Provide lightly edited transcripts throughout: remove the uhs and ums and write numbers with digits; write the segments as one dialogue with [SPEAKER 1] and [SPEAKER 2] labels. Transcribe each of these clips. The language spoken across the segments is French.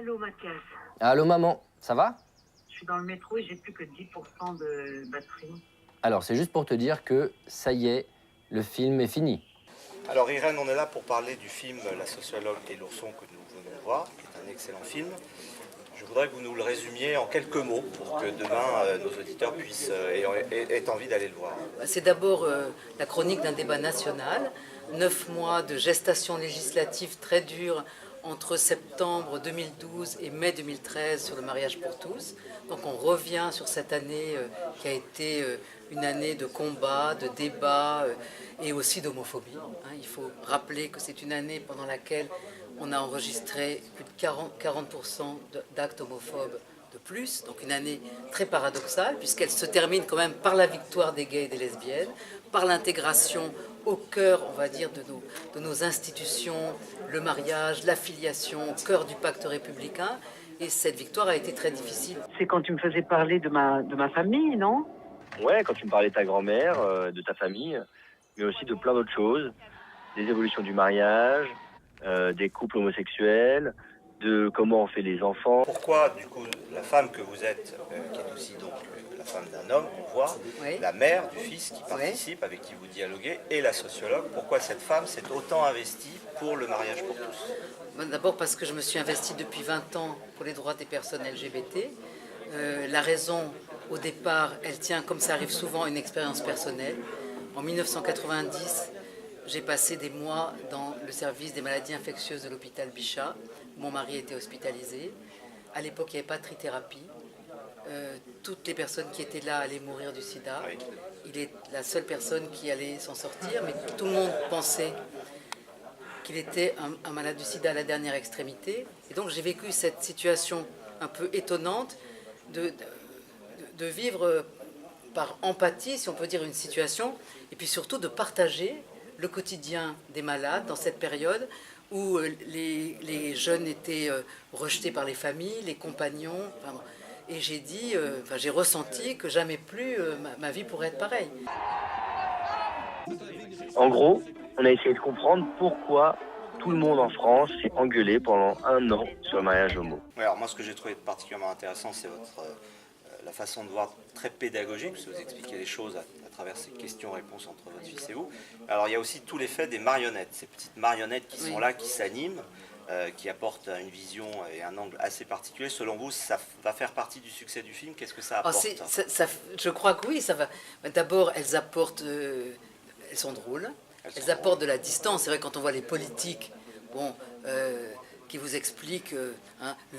[SPEAKER 1] Allô, Mathias.
[SPEAKER 2] Allô maman, ça va?
[SPEAKER 1] Je suis dans le métro et j'ai plus que 10% de batterie.
[SPEAKER 2] Alors c'est juste pour te dire que ça y est, le film est fini.
[SPEAKER 3] Alors Irène, on est là pour parler du film La sociologue et l'ourson que nous venons de voir, qui est un excellent film. Je voudrais que vous nous le résumiez en quelques mots pour que demain nos auditeurs puissent aient envie d'aller le voir.
[SPEAKER 4] C'est d'abord la chronique d'un débat national, 9 mois de gestation législative très dure entre septembre 2012 et mai 2013 sur le mariage pour tous. Donc on revient sur cette année qui a été une année de combat, de débat et aussi d'homophobie. Il faut rappeler que c'est une année pendant laquelle on a enregistré plus de 40% d'actes homophobes de plus, donc une année très paradoxale puisqu'elle se termine quand même par la victoire des gays et des lesbiennes, par l'intégration au cœur, on va dire, de nos institutions, le mariage, la filiation, au cœur du pacte républicain. Et cette victoire a été très difficile.
[SPEAKER 1] C'est quand tu me faisais parler de ma famille, non?
[SPEAKER 5] Ouais, quand tu me parlais de ta grand-mère, de ta famille, mais aussi de plein d'autres choses, des évolutions du mariage, des couples homosexuels, de comment on fait les enfants.
[SPEAKER 3] Pourquoi, du coup, la femme que vous êtes, qui est aussi donc la femme d'un homme qu'on voit,
[SPEAKER 4] Oui.
[SPEAKER 3] la mère du fils qui participe, avec qui vous dialoguez, et la sociologue, pourquoi cette femme s'est autant investie pour le mariage pour tous?
[SPEAKER 4] D'abord parce que je me suis investie depuis 20 ans pour les droits des personnes LGBT. La raison, au départ, elle tient, comme ça arrive souvent, à une expérience personnelle. En 1990, j'ai passé des mois dans le service des maladies infectieuses de l'hôpital Bichat. Mon mari était hospitalisé. À l'époque, il n'y avait pas de trithérapie. Toutes les personnes qui étaient là allaient mourir du sida.
[SPEAKER 3] Oui.
[SPEAKER 4] Il est la seule personne qui allait s'en sortir, mais tout le monde pensait qu'il était un malade du sida à la dernière extrémité. Et donc j'ai vécu cette situation un peu étonnante de vivre par empathie, si on peut dire, une situation, et puis surtout de partager le quotidien des malades dans cette période où les jeunes étaient rejetés par les familles, les compagnons. Et j'ai dit, j'ai ressenti que jamais plus ma vie pourrait être pareille.
[SPEAKER 5] En gros, on a essayé de comprendre pourquoi tout le monde en France s'est engueulé pendant 1 an sur le mariage homo.
[SPEAKER 3] Ouais, alors moi, ce que j'ai trouvé particulièrement intéressant, c'est la façon de voir très pédagogique, parce que vous expliquez les choses à travers ces questions-réponses entre votre fils et vous. Alors il y a aussi tout l'effet des marionnettes, ces petites marionnettes qui sont là, qui s'animent, qui apportent une vision et un angle assez particulier. Selon vous, ça va faire partie du succès du film? Qu'est-ce que ça apporte?
[SPEAKER 4] Je crois que oui, ça va. D'abord, elles apportent, elles sont drôles, elles apportent de la distance. C'est vrai, quand on voit les politiques, qui vous expliquent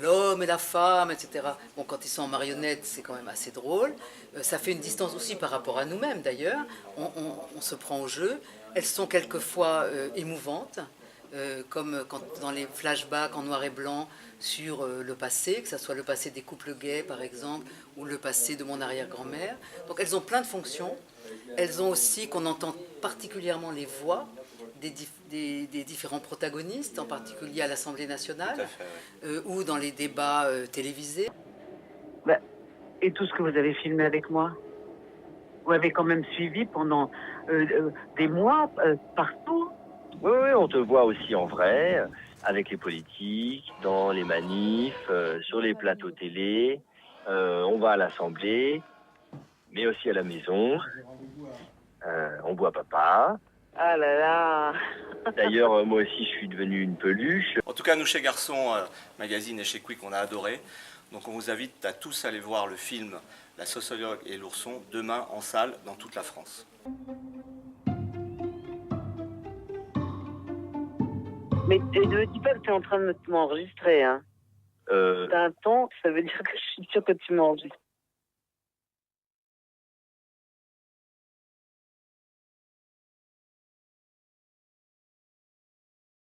[SPEAKER 4] l'homme et la femme, etc. Bon, quand ils sont en marionnette, c'est quand même assez drôle. Ça fait une distance aussi par rapport à nous-mêmes, d'ailleurs. On se prend au jeu. Elles sont quelquefois émouvantes, comme dans les flashbacks en noir et blanc sur le passé, que ce soit le passé des couples gays, par exemple, ou le passé de mon arrière-grand-mère. Donc elles ont plein de fonctions. Elles ont aussi qu'on entend particulièrement les voix des différents protagonistes, en particulier à l'Assemblée nationale,
[SPEAKER 3] Tout à fait, oui.
[SPEAKER 4] ou dans les débats télévisés.
[SPEAKER 1] Et tout ce que vous avez filmé avec moi? Vous avez quand même suivi pendant des mois partout?
[SPEAKER 5] Oui, on te voit aussi en vrai, avec les politiques, dans les manifs, sur les plateaux télé. On va à l'Assemblée, mais aussi à la maison. On voit papa.
[SPEAKER 1] Ah là là.
[SPEAKER 5] D'ailleurs, moi aussi, je suis devenu une peluche.
[SPEAKER 3] En tout cas, nous, chez Garçon Magazine et chez Quick, on a adoré. Donc on vous invite à tous aller voir le film La sociologue et l'ourson, demain en salle dans toute la France.
[SPEAKER 1] Mais ne dis pas que tu es en train de m'enregistrer, hein. T'as un ton, ça veut dire que je suis sûre que tu m'enregistres.